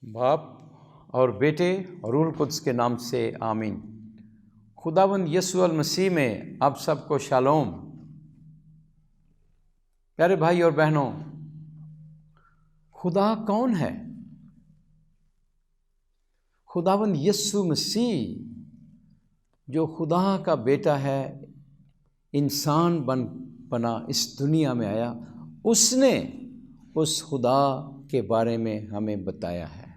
باپ اور بیٹے اور روح القدس کے نام سے آمین۔ خداوند یسوع المسیح میں آپ سب کو شالوم۔ پیارے بھائی اور بہنوں، خدا کون ہے؟ خداوند یسوع مسیح جو خدا کا بیٹا ہے، انسان بنا اس دنیا میں آیا، اس نے اس خدا کے بارے میں ہمیں بتایا ہے۔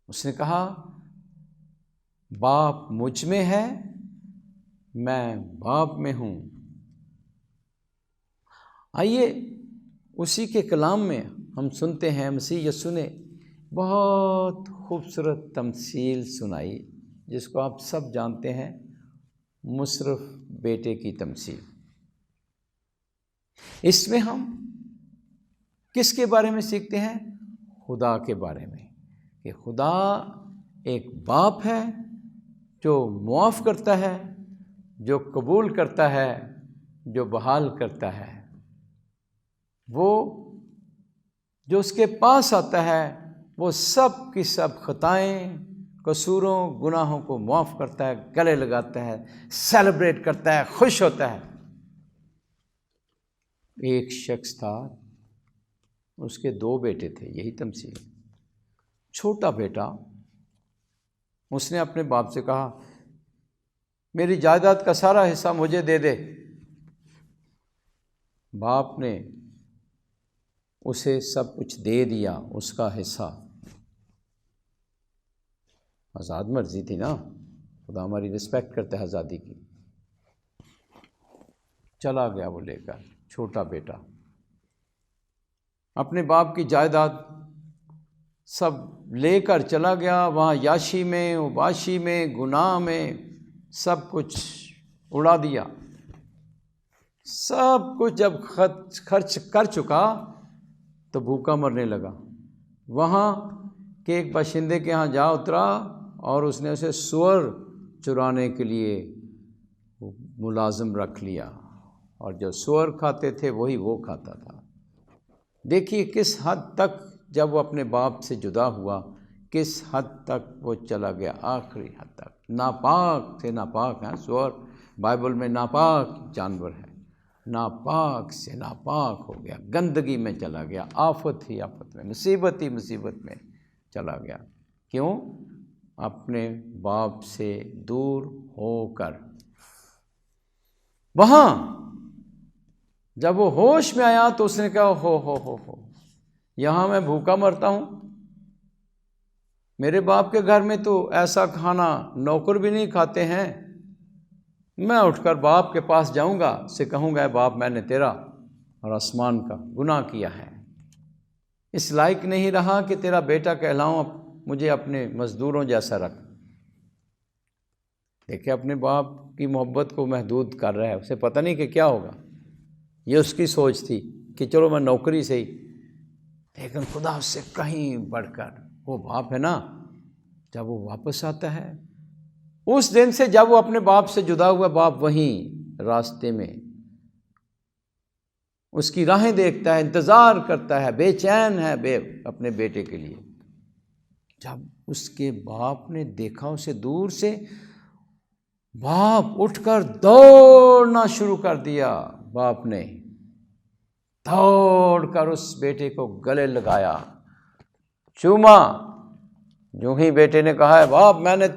اس نے کہا باپ مجھ میں ہے، میں باپ میں ہوں۔ آئیے اسی کے کلام میں ہم سنتے ہیں مسیح یسوع نے بہت خوبصورت تمثیل سنائی، جس کو آپ سب جانتے ہیں، مصرف بیٹے کی تمثیل۔ اس میں ہم کس کے بارے میں سیکھتے ہیں؟ خدا کے بارے میں، کہ خدا ایک باپ ہے جو معاف کرتا ہے، جو قبول کرتا ہے، جو بحال کرتا ہے۔ وہ جو اس کے پاس آتا ہے وہ سب کی سب خطائیں، قصوروں، گناہوں کو معاف کرتا ہے، گلے لگاتا ہے، سیلیبریٹ کرتا ہے، خوش ہوتا ہے۔ ایک شخص تھا، اس کے 2 بیٹے تھے، یہی تمثیل۔ چھوٹا بیٹا، اس نے اپنے باپ سے کہا میری جائیداد کا سارا حصہ مجھے دے دے۔ باپ نے اسے سب کچھ دے دیا، اس کا حصہ۔ آزاد مرضی تھی نا، خدا ہماری رسپیکٹ کرتا ہے آزادی کی۔ چلا گیا وہ لے کر، چھوٹا بیٹا اپنے باپ کی جائیداد سب لے کر چلا گیا۔ وہاں یاشی میں، اوباشی میں، گناہ میں سب کچھ اڑا دیا۔ سب کچھ جب خرچ کر چکا تو بھوکا مرنے لگا۔ وہاں کے ایک باشندے کے ہاں جا اترا اور اس نے اسے سور چرانے کے لیے ملازم رکھ لیا، اور جو سور کھاتے تھے وہی وہ کھاتا تھا۔ دیکھیے کس حد تک جب وہ اپنے باپ سے جدا ہوا، کس حد تک وہ چلا گیا، آخری حد تک۔ ناپاک سے ناپاک ہے سور، بائبل میں ناپاک جانور ہے، ناپاک سے ناپاک ہو گیا، گندگی میں چلا گیا، آفت ہی آفت میں، مصیبت ہی مصیبت میں چلا گیا۔ کیوں؟ اپنے باپ سے دور ہو کر۔ وہاں جب وہ ہوش میں آیا تو اس نے کہا ہو یہاں میں بھوکا مرتا ہوں، میرے باپ کے گھر میں تو ایسا کھانا نوکر بھی نہیں کھاتے ہیں۔ میں اٹھ کر باپ کے پاس جاؤں گا، سے کہوں گا اے باپ، میں نے تیرا اور آسمان کا گناہ کیا ہے، اس لائق نہیں رہا کہ تیرا بیٹا کہلاؤں، مجھے اپنے مزدوروں جیسا رکھ۔ دیکھیں اپنے باپ کی محبت کو محدود کر رہا ہے، اسے پتہ نہیں کہ کیا ہوگا۔ یہ اس کی سوچ تھی کہ چلو میں نوکری سے ہی، لیکن خدا اس سے کہیں بڑھ کر وہ باپ ہے نا۔ جب وہ واپس آتا ہے اس دن سے، جب وہ اپنے باپ سے جدا ہوا، باپ وہیں راستے میں اس کی راہیں دیکھتا ہے، انتظار کرتا ہے، بے چین ہے اپنے بیٹے کے لیے۔ جب اس کے باپ نے دیکھا اسے دور سے، باپ اٹھ کر دوڑنا شروع کر دیا۔ باپ نے دوڑ کر اس بیٹے کو گلے لگایا، چوما۔ جو ہی بیٹے نے کہا ہے باپ میں نے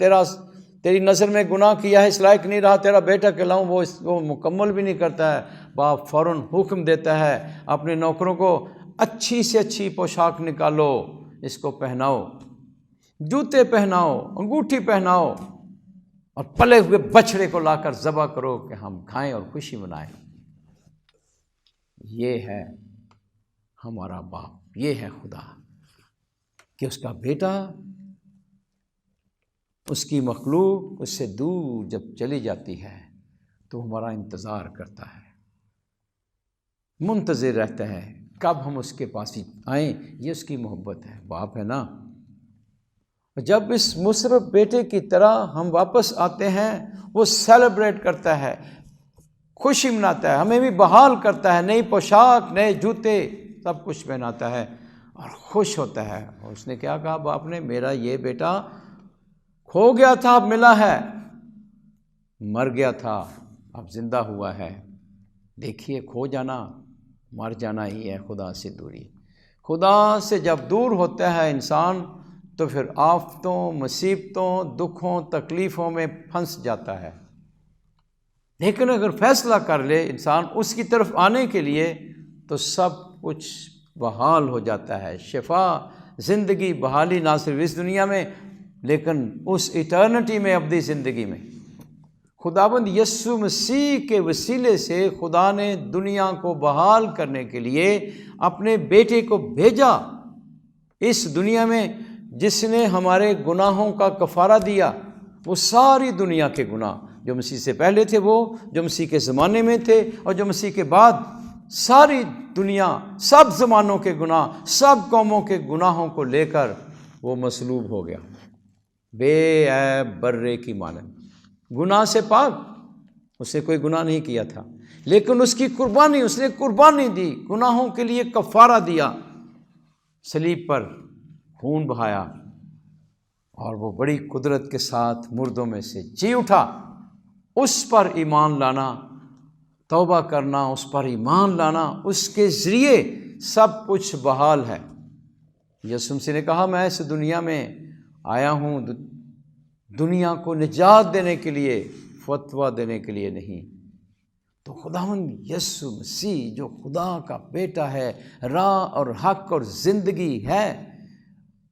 تیری نظر میں گناہ کیا ہے، اس لائق نہیں رہا تیرا بیٹا کہلاؤں، وہ مکمل بھی نہیں کرتا ہے۔ باپ فوراً حکم دیتا ہے اپنے نوکروں کو، اچھی سے اچھی پوشاک نکالو، اس کو پہناؤ، جوتے پہناؤ، انگوٹھی پہناؤ، اور پلے ہوئے بچڑے کو لا کر ذبح کرو کہ ہم کھائیں اور خوشی منائیں۔ یہ ہے ہمارا باپ، یہ ہے خدا، کہ اس کا بیٹا، اس کی مخلوق اس سے دور جب چلی جاتی ہے تو ہمارا انتظار کرتا ہے، منتظر رہتا ہے کب ہم اس کے پاس ہی آئیں۔ یہ اس کی محبت ہے، باپ ہے نا۔ جب اس مصرف بیٹے کی طرح ہم واپس آتے ہیں، وہ سیلیبریٹ کرتا ہے، خوشی مناتا ہے، ہمیں بھی بحال کرتا ہے، نئی پوشاک، نئے جوتے، سب کچھ پہناتا ہے، اور خوش ہوتا ہے. اور اس نے کیا کہا باپ نے؟ میرا یہ بیٹا کھو گیا تھا اب ملا ہے، مر گیا تھا اب زندہ ہوا ہے. دیکھیے کھو جانا مر جانا ہی ہے خدا سے دوری. خدا سے جب دور ہوتا ہے انسان تو پھر آفتوں، مصیبتوں، دکھوں، تکلیفوں میں پھنس جاتا ہے. لیکن اگر فیصلہ کر لے انسان اس کی طرف آنے کے لیے تو سب کچھ بحال ہو جاتا ہے. شفا، زندگی، بحالی نہ صرف اس دنیا میں لیکن اس ایٹرنٹی میں، ابدی زندگی میں. خداوند یسوع مسیح کے وسیلے سے خدا نے دنیا کو بحال کرنے کے لیے اپنے بیٹے کو بھیجا اس دنیا میں، جس نے ہمارے گناہوں کا کفارہ دیا. وہ ساری دنیا کے گناہ جو مسیح سے پہلے تھے، وہ جو مسیح کے زمانے میں تھے اور جو مسیح کے بعد، ساری دنیا، سب زمانوں کے گناہ، سب قوموں کے گناہوں کو لے کر وہ مصلوب ہو گیا، بے عیب برے کی مانند. گناہ سے پاک، اس نے کوئی گناہ نہیں کیا تھا، لیکن اس کی قربانی، اس نے قربانی دی، گناہوں کے لیے کفارہ دیا، صلیب پر خون بہایا، اور وہ بڑی قدرت کے ساتھ مردوں میں سے جی اٹھا. اس پر ایمان لانا، توبہ کرنا، اس پر ایمان لانا، اس کے ذریعے سب کچھ بحال ہے. یسوع مسیح نے کہا میں اس دنیا میں آیا ہوں دنیا کو نجات دینے کے لیے، فتویٰ دینے کے لیے نہیں. تو خداوند یسوع مسیح جو خدا کا بیٹا ہے، راہ اور حق اور زندگی ہے،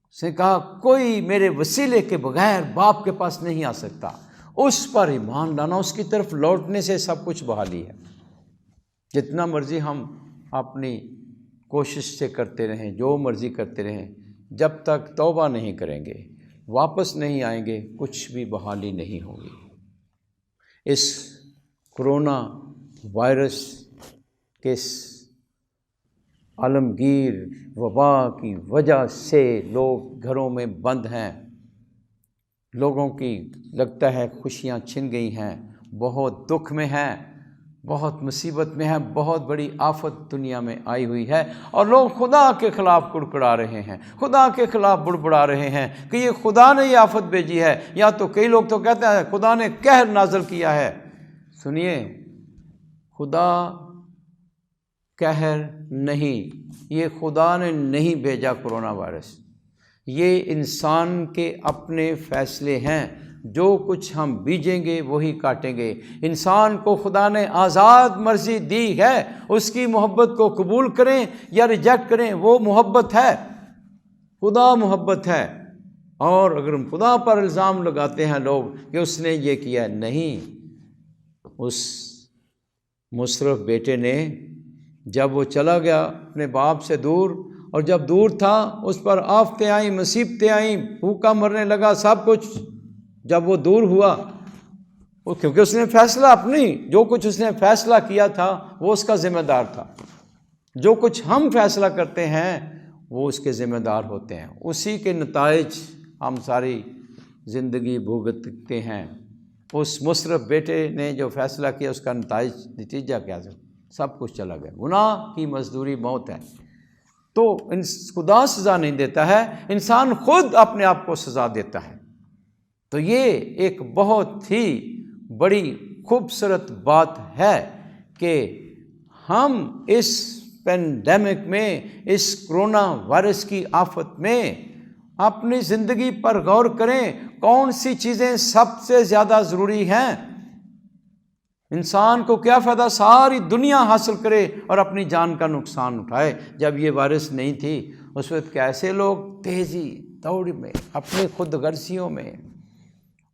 اس نے کہا کوئی میرے وسیلے کے بغیر باپ کے پاس نہیں آ سکتا. اس پر ایمان لانا، اس کی طرف لوٹنے سے سب کچھ بحالی ہے. جتنا مرضی ہم اپنی کوشش سے کرتے رہیں، جو مرضی کرتے رہیں، جب تک توبہ نہیں کریں گے، واپس نہیں آئیں گے، کچھ بھی بحالی نہیں ہوگی. اس کرونا وائرس کے عالمگیر وبا کی وجہ سے لوگ گھروں میں بند ہیں، لوگوں کی لگتا ہے خوشیاں چھن گئی ہیں، بہت دکھ میں ہیں، بہت مصیبت میں ہیں، بہت بڑی آفت دنیا میں آئی ہوئی ہے، اور لوگ خدا کے خلاف کڑکڑا رہے ہیں، خدا کے خلاف بڑبڑا رہے ہیں کہ یہ خدا نے یہ آفت بھیجی ہے، یا تو کئی لوگ تو کہتے ہیں خدا نے قہر نازل کیا ہے. سنیے، خدا قہر نہیں، یہ خدا نے نہیں بھیجا کرونا وائرس، یہ انسان کے اپنے فیصلے ہیں. جو کچھ ہم بیجیں گے وہی کاٹیں گے. انسان کو خدا نے آزاد مرضی دی ہے، اس کی محبت کو قبول کریں یا ریجیکٹ کریں، وہ محبت ہے، خدا محبت ہے. اور اگر ہم خدا پر الزام لگاتے ہیں لوگ کہ اس نے یہ کیا، نہیں. اس مصرف بیٹے نے جب وہ چلا گیا اپنے باپ سے دور، اور جب دور تھا اس پر آفتیں آئیں، مصیبتیں آئیں، بھوکا مرنے لگا، سب کچھ. جب وہ دور ہوا، کیونکہ اس نے فیصلہ اپنی، جو کچھ اس نے فیصلہ کیا تھا وہ اس کا ذمہ دار تھا. جو کچھ ہم فیصلہ کرتے ہیں وہ اس کے ذمہ دار ہوتے ہیں، اسی کے نتائج ہم ساری زندگی بھگتتے ہیں. اس مصرف بیٹے نے جو فیصلہ کیا اس کا نتیجہ کیا تھا؟ سب کچھ چلا گیا. گناہ کی مزدوری موت ہے. تو خدا سزا نہیں دیتا ہے، انسان خود اپنے آپ کو سزا دیتا ہے. تو یہ ایک بہت ہی بڑی خوبصورت بات ہے کہ ہم اس پینڈیمک میں، اس کرونا وائرس کی آفت میں اپنی زندگی پر غور کریں، کون سی چیزیں سب سے زیادہ ضروری ہیں. انسان کو کیا فائدہ ساری دنیا حاصل کرے اور اپنی جان کا نقصان اٹھائے. جب یہ وائرس نہیں تھی اس وقت کیسے لوگ تیزی دوڑ میں، اپنی خود غرضیوں میں،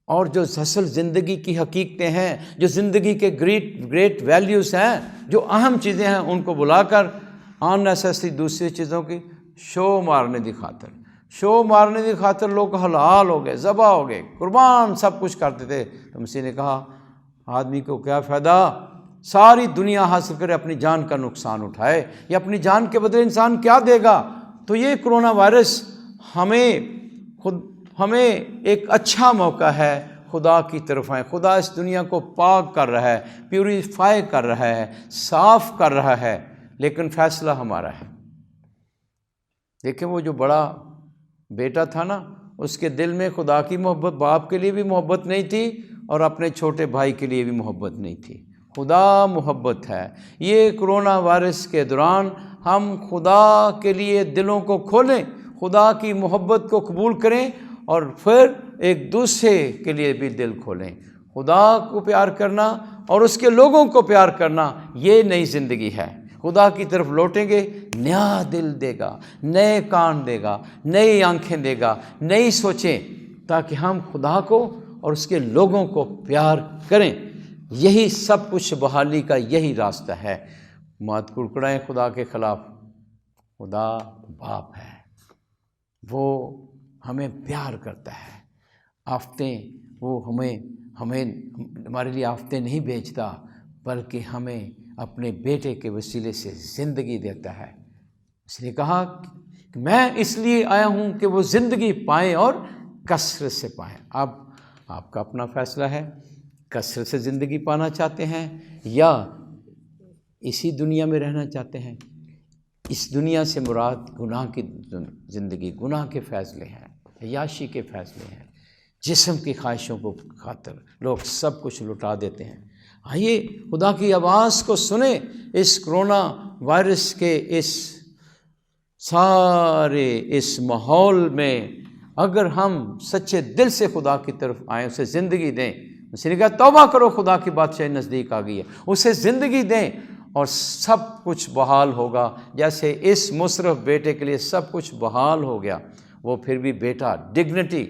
اور جو اصل زندگی کی حقیقتیں ہیں، جو زندگی کے گریٹ ویلیوز ہیں، جو اہم چیزیں ہیں، ان کو بلا کر اننیسیسری دوسری چیزوں کی شو مارنے کی خاطر لوگ حلال ہو گئے، ذبح ہو گئے، قربان سب کچھ کرتے تھے. تو مسیح نے کہا آدمی کو کیا فائدہ ساری دنیا حاصل کرے، اپنی جان کا نقصان اٹھائے، یا اپنی جان کے بدلے انسان کیا دے گا. تو یہ کرونا وائرس ہمیں ایک اچھا موقع ہے خدا کی طرف آئیں. خدا اس دنیا کو پاک کر رہا ہے، پیوریفائی کر رہا ہے، صاف کر رہا ہے، لیکن فیصلہ ہمارا ہے. دیکھیں وہ جو بڑا بیٹا تھا نا، اس کے دل میں خدا کی محبت، باپ کے لیے بھی محبت نہیں تھی اور اپنے چھوٹے بھائی کے لیے بھی محبت نہیں تھی۔ خدا محبت ہے۔ یہ کرونا وائرس کے دوران ہم خدا کے لیے دلوں کو کھولیں، خدا کی محبت کو قبول کریں اور پھر ایک دوسرے کے لیے بھی دل کھولیں۔ خدا کو پیار کرنا اور اس کے لوگوں کو پیار کرنا، یہ نئی زندگی ہے۔ خدا کی طرف لوٹیں گے، نیا دل دے گا، نئے کان دے گا، نئی آنکھیں دے گا، نئی سوچیں، تاکہ ہم خدا کو اور اس کے لوگوں کو پیار کریں۔ یہی سب کچھ بحالی کا یہی راستہ ہے۔ مات کڑکڑائیں خدا کے خلاف۔ خدا باپ ہے، وہ ہمیں پیار کرتا ہے۔ آفتیں وہ ہمارے لیے آفتیں نہیں بھیجتا، بلکہ ہمیں اپنے بیٹے کے وسیلے سے زندگی دیتا ہے۔ اس نے کہا کہ میں اس لیے آیا ہوں کہ وہ زندگی پائیں اور کثرت سے پائیں۔ اب آپ کا اپنا فیصلہ ہے، کثرت سے زندگی پانا چاہتے ہیں یا اسی دنیا میں رہنا چاہتے ہیں۔ اس دنیا سے مراد گناہ کی زندگی، گناہ کے فیصلے ہیں، عیاشی کے فیصلے ہیں، جسم کی خواہشوں کو خاطر لوگ سب کچھ لٹا دیتے ہیں۔ آئیے خدا کی آواز کو سنیں۔ اس کرونا وائرس کے اس سارے اس ماحول میں اگر ہم سچے دل سے خدا کی طرف آئیں، اسے زندگی دیں۔ اس نے کہا توبہ کرو، خدا کی بادشاہی نزدیک آ گئی ہے۔ اسے زندگی دیں اور سب کچھ بحال ہوگا۔ جیسے اس مصرف بیٹے کے لیے سب کچھ بحال ہو گیا، وہ پھر بھی بیٹا، ڈگنیٹی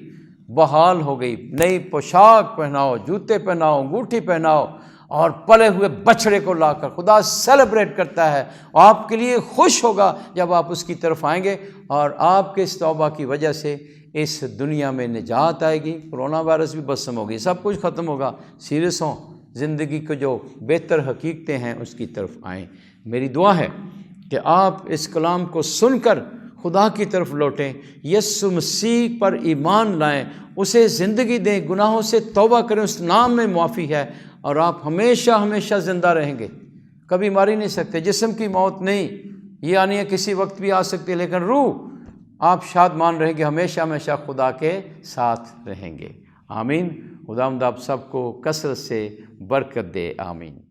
بحال ہو گئی۔ نئی پوشاک پہناؤ، جوتے پہناؤ، انگوٹھی پہناؤ، اور پلے ہوئے بچڑے کو لا کر خدا سیلیبریٹ کرتا ہے۔ آپ کے لیے خوش ہوگا جب آپ اس کی طرف آئیں گے، اور آپ کے اس توبہ کی وجہ سے اس دنیا میں نجات آئے گی۔ کرونا وائرس بھی بسم ہوگی، سب کچھ ختم ہوگا۔ سیریس ہوں، زندگی کو جو بہتر حقیقتیں ہیں اس کی طرف آئیں۔ میری دعا ہے کہ آپ اس کلام کو سن کر خدا کی طرف لوٹیں، یسوع مسیح پر ایمان لائیں، اسے زندگی دیں، گناہوں سے توبہ کریں، اس نام میں معافی ہے، اور آپ ہمیشہ ہمیشہ زندہ رہیں گے۔ کبھی مار ہی نہیں سکتے، جسم کی موت نہیں، یہ آنی ہے کسی وقت بھی آ سکتی ہے، لیکن روح آپ شادمان رہیں گے، ہمیشہ ہمیشہ خدا کے ساتھ رہیں گے۔ آمین۔ خداوند آپ سب کو کثرت سے برکت دے۔ آمین۔